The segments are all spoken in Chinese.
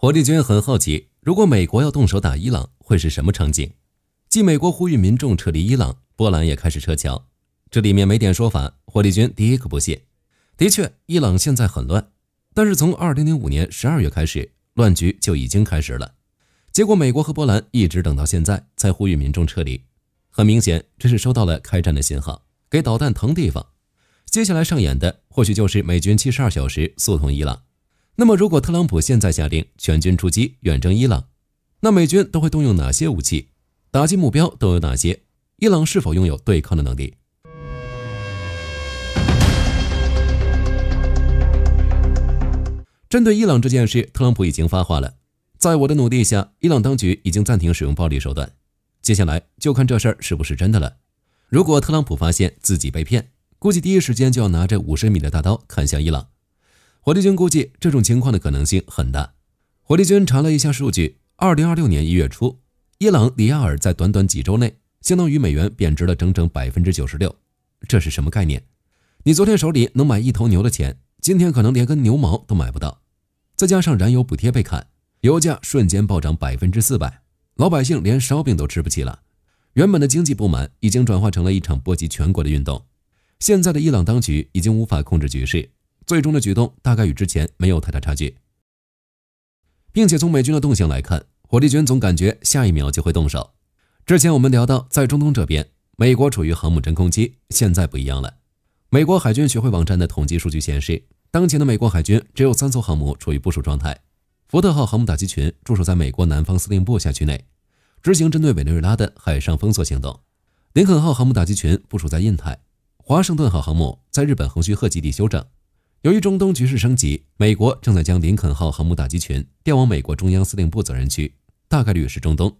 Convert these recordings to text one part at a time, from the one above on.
火力軍很好奇，如果美國要動手打伊朗，會是什麼場景？繼美國呼籲民眾撤離伊朗，波蘭也開始撤僑。這裡面沒點說法，火力軍第一個不屑。的確，伊朗現在很亂，但是從2005年12月開始，亂局就已經開始了。結果美國和波蘭一直等到現在才呼籲民眾撤離，很明顯這是收到了開戰的信號，給導彈騰地方。接下來上演的或許就是美軍72小時速統伊朗。那麼如果特朗普現在下令全軍出擊遠征伊朗，那美軍都會動用哪些武器？打擊目標都有哪些？伊朗是否擁有對抗的能力？針對伊朗這件事，特朗普已經發話了，在我的努力下，伊朗當局已經暫停使用暴力手段。接下來就看這事兒是不是真的了。如果特朗普發現自己被騙，估計第一時間就要拿着50米的大刀砍向伊朗。火力軍估計這種情況的可能性很大。火力軍查了一下數據，2026年1月初，伊朗里亞爾在短短幾周內，相當於美元貶值了整整 96%。這是什麼概念？你昨天手裡能買一頭牛的錢，今天可能連根牛毛都買不到。再加上燃油補貼被砍，油價瞬間暴漲 400%， 老百姓連燒餅都吃不起了。原本的經濟不滿已經轉化成了一場波及全國的運動。現在的伊朗當局已經無法控制局勢，最終的舉動大概與之前沒有太大差距。並且從美軍的動向來看，火力軍總感覺下一秒就會動手。之前我們聊到，在中東這邊，美國處於航母真空期，現在不一樣了。美國海軍學會網站的統計數據顯示，當前的美國海軍只有3艘航母處於部署狀態。福特號航母打擊群駐守在美國南方司令部轄區內，執行針對委內瑞拉的海上封鎖行動。林肯號航母打擊群部署在印太，華盛頓號航母在日本橫須賀基地休整。由於中東局勢升級，美國正在將林肯號航母打擊群調往美國中央司令部責任區，大概率是中東。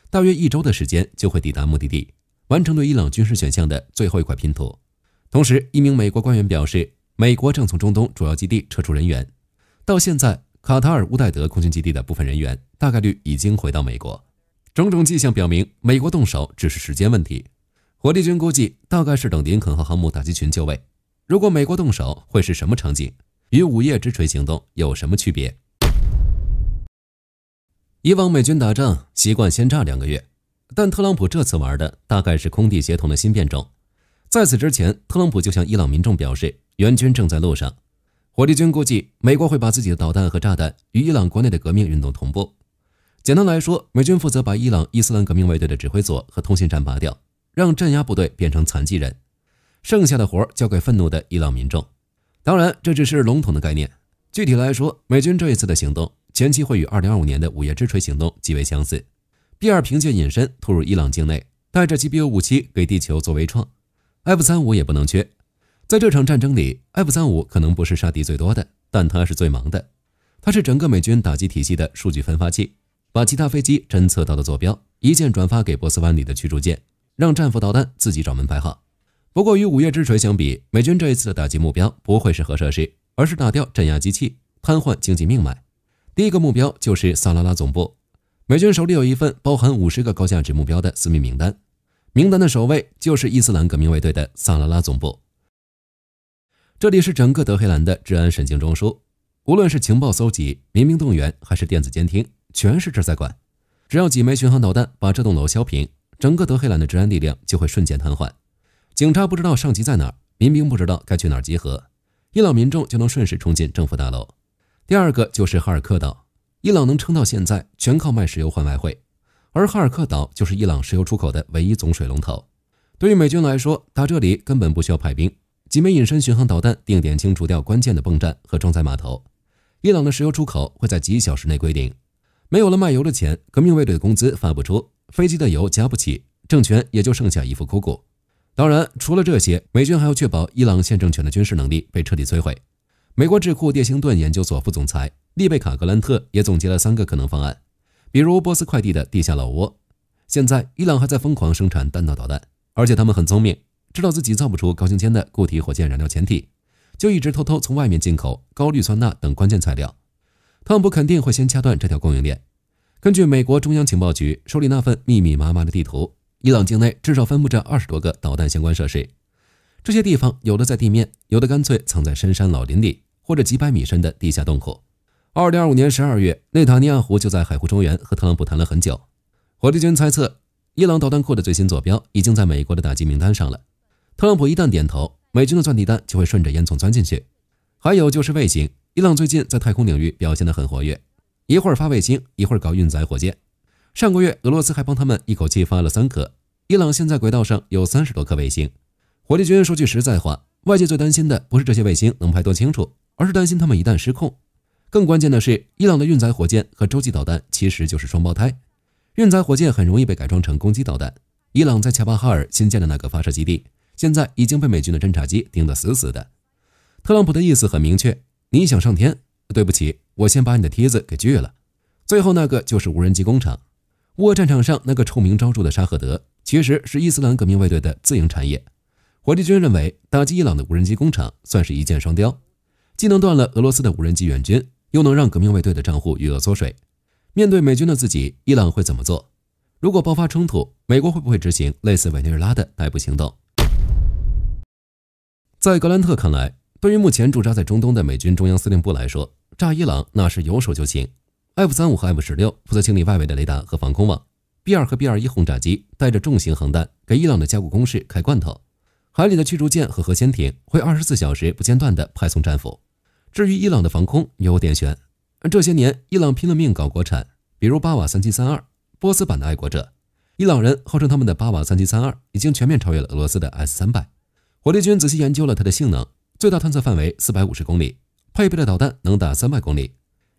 大約1周的時間就會抵達目的地，完成對伊朗軍事選項的最後一塊拼圖。同時，一名美國官員表示，美國正從中東主要基地撤出人員。到現在，卡塔爾烏代德空軍基地的部分人員大概率已經回到美國。種種跡象表明，美國動手只是時間問題。火力軍估計，大概是等林肯號航母打擊群就位。如果美國動手，會是什麼場景？與午夜之錘行動有什麼區別？以往美軍打仗習慣先炸2個月，但特朗普這次玩的大概是空地協同的新變種。在此之前，特朗普就向伊朗民眾表示，援軍正在路上。火力軍估計，美國會把自己的導彈和炸彈與伊朗國內的革命運動同步。簡單來說，美軍負責把伊朗伊斯蘭革命衛隊的指揮所和通信站拔掉，讓鎮壓部隊變成殘疾人。剩下的活交給憤怒的伊朗民眾。當然，這只是籠統的概念。具體來說，美軍這一次的行動前期會與2025年的午夜之錘行動極為相似。B-2憑借隱身突入伊朗境內，帶着 GBU 武器給地球做微創。F-35也不能缺。在這場戰爭裡， F-35可能不是殺敵最多的，但它是最忙的。它是整個美軍打擊體系的數據分發器，把其他飛機偵測到的坐標一鍵轉發給波斯灣裡的驅逐艦，讓戰斧導彈自己找門牌號。不過與午夜之錘相比，美軍這一次的打擊目標不會是核設施，而是打掉鎮壓機器，癱瘓經濟命脈。第一個目標就是薩拉拉總部。美軍手裡有一份包含50個高價值目標的私密名單，名單的首位就是伊斯蘭革命衛队的薩拉拉總部。這裡是整個德黑蘭的治安神經中樞，無論是情報搜集、民兵動員還是電子監聽，全是這在管。只要幾枚巡航導彈把這棟樓削平，整個德黑蘭的治安力量就會瞬間癱瘓。警察不知道上級在哪兒，民兵不知道該去哪兒集合，伊朗民众就能順勢衝進政府大樓。第二個就是哈爾克島，伊朗能撐到現在全靠賣石油換外匯，而哈爾克島就是伊朗石油出口的唯一總水龍頭。對於美軍來說，打這裡根本不需要派兵，幾枚隱身巡航導彈定點清除掉關鍵的泵站和裝載碼頭，伊朗的石油出口會在幾小時內歸零。沒有了賣油的錢，革命衛隊的工資發不出，飛機的油加不起，政權也就剩下一副枯骨。當然，除了這些，美軍還要確保伊朗現政權的軍事能力被徹底摧毀。美國智庫列星頓研究所副總裁丽貝卡·格蘭特也總結了3個可能方案，比如波斯快遞的地下老窩。現在，伊朗還在瘋狂生產彈道導彈，而且他們很聰明，知道自己造不出高精尖的固體火箭燃料潜艇，就一直偷偷從外面进口高氯酸鈉等關鍵材料。特朗普肯定會先掐斷這條供應鏈。根據美國中央情報局手裡那份密密麻麻的地圖，伊朗境內至少分布着20多個導彈相關設施，這些地方有的在地面，有的乾脆藏在深山老林裡，或者幾百米深的地下洞窟。2025年12月，內塔尼亞胡就在海湖中原和特朗普談了很久。火力軍猜測，伊朗導彈庫的最新坐標已經在美國的打擊名單上了。特朗普一旦點頭，美軍的鑽地彈就會順着煙囪鑽進去。還有就是衛星，伊朗最近在太空領域表現得很活躍，一會兒發衛星，一會兒搞運載火箭。上個月，俄羅斯還幫他們一口氣發了3顆。伊朗現在軌道上有30多顆衛星。火力軍說句實在話，外界最擔心的不是這些衛星能拍多清楚，而是擔心他們一旦失控。更關鍵的是，伊朗的運載火箭和洲際導彈其實就是雙胞胎。運載火箭很容易被改裝成攻擊導彈。伊朗在恰巴哈爾新建的那個發射基地，現在已經被美軍的偵察機盯得死死的。特朗普的意思很明確，你想上天，對不起，我先把你的梯子給鋸了。最後那個就是無人機工廠。烏俄戰場上那個臭名昭著的沙赫德，其實是伊斯蘭革命衛隊的自營產業。火力軍認為，打擊伊朗的無人機工廠算是一箭雙雕，既能斷了俄羅斯的無人機援軍，又能讓革命衛隊的賬戶餘額縮水。面對美軍的自己，伊朗會怎麼做？如果爆發衝突，美國會不會執行類似委內瑞拉的逮捕行動？在格蘭特看來，對於目前駐紮在中東的美軍中央司令部來說，炸伊朗那是有手就擒。F-35和 F-16負責清理外圍的雷達和防空網， B-2和 B-21轟炸機帶着重型航彈給伊朗的加固工事開罐頭，海裡的驅逐艦和核潛艇會24小時不間斷地派送戰斧。至於伊朗的防空有點懸，這些年伊朗拼了命搞國產，比如巴瓦3732，波斯版的愛國者。伊朗人號稱他們的巴瓦3732已經全面超越了俄羅斯的 S-300。火力軍仔細研究了它的性能，最大探測範圍450公里，配備的導彈能打300公里。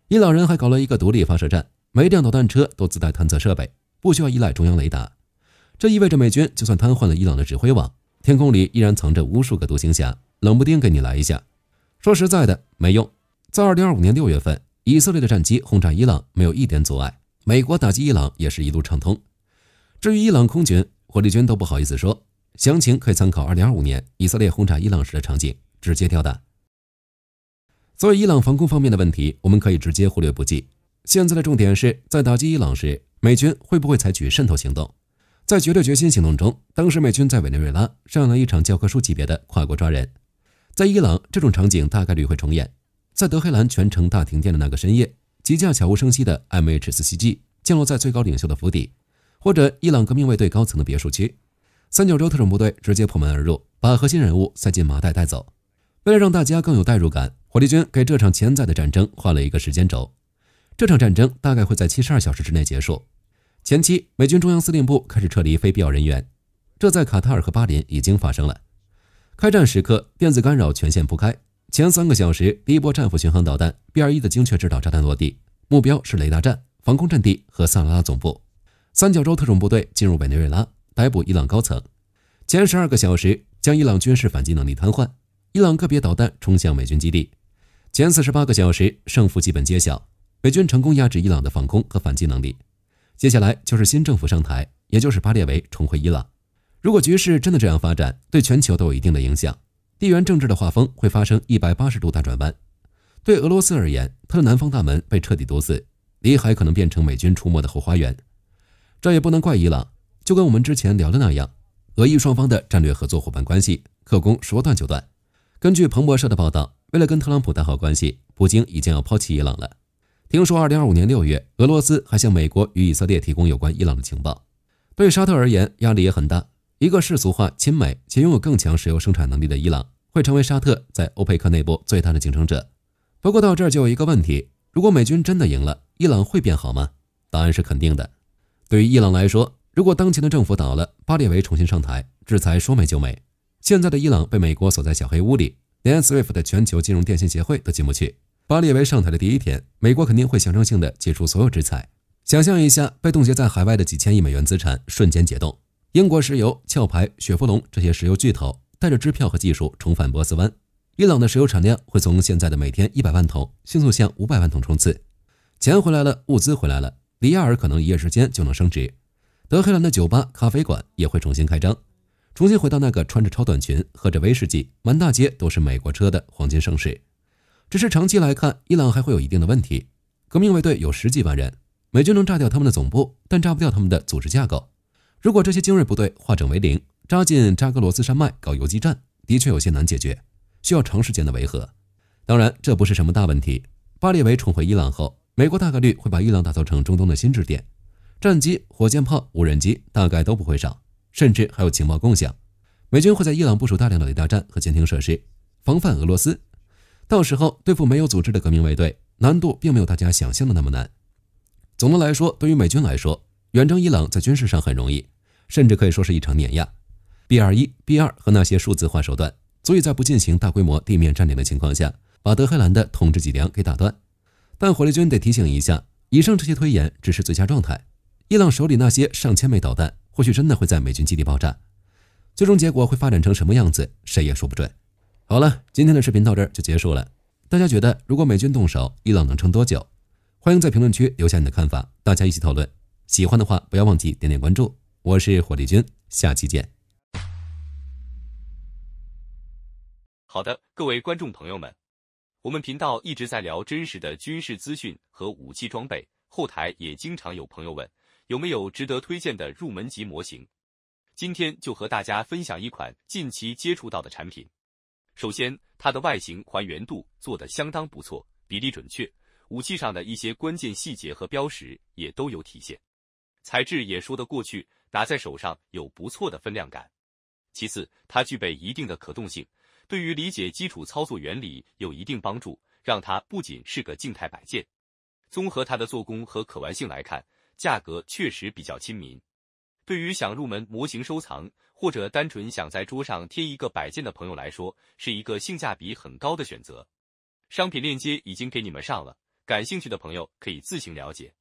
伊朗人還搞了一個獨立發射站，每一輛導彈車都自帶探測設備，不需要依賴中央雷達。這意味着美軍就算癱瘓了伊朗的指揮網，天空裡依然藏着無數個獨行俠，冷不丁給你來一下。說實在的，沒用。在2025年6月份，以色列的戰機轟炸伊朗沒有一點阻礙，美國打擊伊朗也是一路暢通。至於伊朗空軍，火力軍都不好意思說，詳情可以參考2025年以色列轟炸伊朗時的場景，直接吊打。所以伊朗防空方面的問題，我們可以直接忽略不計。現在的重點是在打擊伊朗時，美軍會不會採取滲透行動？在絕對決心行動中，當時美軍在委內瑞拉上演了一場教科書級別的跨國抓人。在伊朗，這種場景大概率會重演。在德黑蘭全城大停電的那個深夜，幾架悄無聲息的 MH-47G 降落在最高領袖的府邸，或者伊朗革命衛隊高層的別墅區。三角洲特種部隊直接破門而入，把核心人物塞進麻袋帶走。為了讓大家更有代入感，火力軍給這場潛在的戰爭畫了一個時間軸。這場戰爭大概會在72小時之內結束。前期，美軍中央司令部開始撤離非必要人員，這在卡塔爾和巴林已經發生了。開戰時刻，電子干擾全線鋪開。前3個小時，第一波戰斧巡航導彈 B-21的精確制導炸彈落地，目標是雷達站、防空陣地和薩拉拉總部。三角洲特種部隊進入委內瑞拉，逮捕伊朗高層。前12個小時，將伊朗軍事反擊能力癱瘓。伊朗個別導彈衝向美軍基地。前48個小時，勝負基本揭曉，美軍成功壓制伊朗的防空和反擊能力。接下來就是新政府上台，也就是巴列維重回伊朗。如果局勢真的這樣發展，對全球都有一定的影響，地緣政治的畫風会發生180度大轉彎。對俄羅斯而言，它的南方大門被徹底堵死，里海可能變成美軍出沒的後花園。這也不能怪伊朗，就跟我們之前聊的那樣，俄伊雙方的戰略合作夥伴關係，可攻說斷就斷。根據彭博社的報道，為了跟特朗普打好關係，普京已經要拋棄伊朗了。聽說2025年6月，俄羅斯還向美國與以色列提供有關伊朗的情報。對沙特而言，壓力也很大。一個世俗化、親美且擁有更強石油生產能力的伊朗，會成為沙特在歐佩克內部最大的競爭者。不過到這兒就有一個問題，如果美軍真的贏了，伊朗會變好嗎？答案是肯定的。對於伊朗來說，如果當前的政府倒了，巴列維重新上台，制裁說沒就沒。現在的伊朗被美國鎖在小黑屋裡，連 SWIFT 的全球金融電信協會都進不去。巴列維上台的第一天，美國肯定會象徵性的解除所有制裁。想象一下，被凍結在海外的幾千億美元資產瞬間解凍。英國石油、壳牌、雪佛龍這些石油巨頭帶着支票和技術重返波斯灣。伊朗的石油產量會從現在的每天100萬桶迅速向500萬桶衝刺。錢回來了，物資回來了，里亞爾可能一夜之間就能升值。德黑蘭的酒吧、咖啡館也會重新開張，重新回到那個穿着超短裙、喝着威士忌、滿大街都是美國車的黄金盛世。只是長期來看，伊朗還會有一定的問題。革命衛队有10幾萬人，美軍能炸掉他們的總部，但炸不掉他們的組織架構。如果這些精銳部隊化整為零，扎進扎格羅斯山脈搞游擊戰，的確有些難解決，需要長時間的維和。當然，這不是什麼大問題。巴列維重回伊朗後，美國大概率会把伊朗打造成中東的新支点，戰機、火箭炮、無人機大概都不會少，甚至還有情報共享。美軍會在伊朗部署大量的雷達站和監聽設施，防範俄羅斯。到時候對付沒有組織的革命衛隊，難度並沒有大家想象的那麼難。總的來說，對於美軍來說，遠征伊朗在軍事上很容易，甚至可以說是一場碾壓。B-21、B-2和那些數字化手段，足以在不進行大規模地面佔領的情況下，把德黑蘭的統治脊梁給打斷。但火力軍得提醒一下，以上這些推演只是最佳狀態。伊朗手裡那些上千枚導彈，或許真的會在美軍基地爆炸。最終結果會發展成什麼樣子，誰也說不準。好了，今天的視頻到這兒就結束了。大家覺得如果美軍動手，伊朗能撐多久？歡迎在評論區留下你的看法，大家一起討論。喜歡的話不要忘記點點關注。我是火力軍，下期見。好的，各位觀眾朋友們，我們頻道一直在聊真實的軍事資訊和武器裝備，後台也經常有朋友問，有沒有值得推薦的入門級模型？今天就和大家分享一款近期接觸到的產品。首先，它的外形還原度做得相當不錯，比例準確，武器上的一些關鍵細節和標識也都有體現，材質也說得過去，拿在手上有不錯的分量感。其次，它具備一定的可动性，對於理解基礎操作原理有一定幫助，讓它不僅是個靜態擺件。綜合它的做工和可玩性來看，價格確實比較親民。對於想入門模型收藏，或者單純想在桌上貼一個擺件的朋友來說，是一個性價比很高的選擇。商品鏈接已經給你們上了，感興趣的朋友可以自行了解。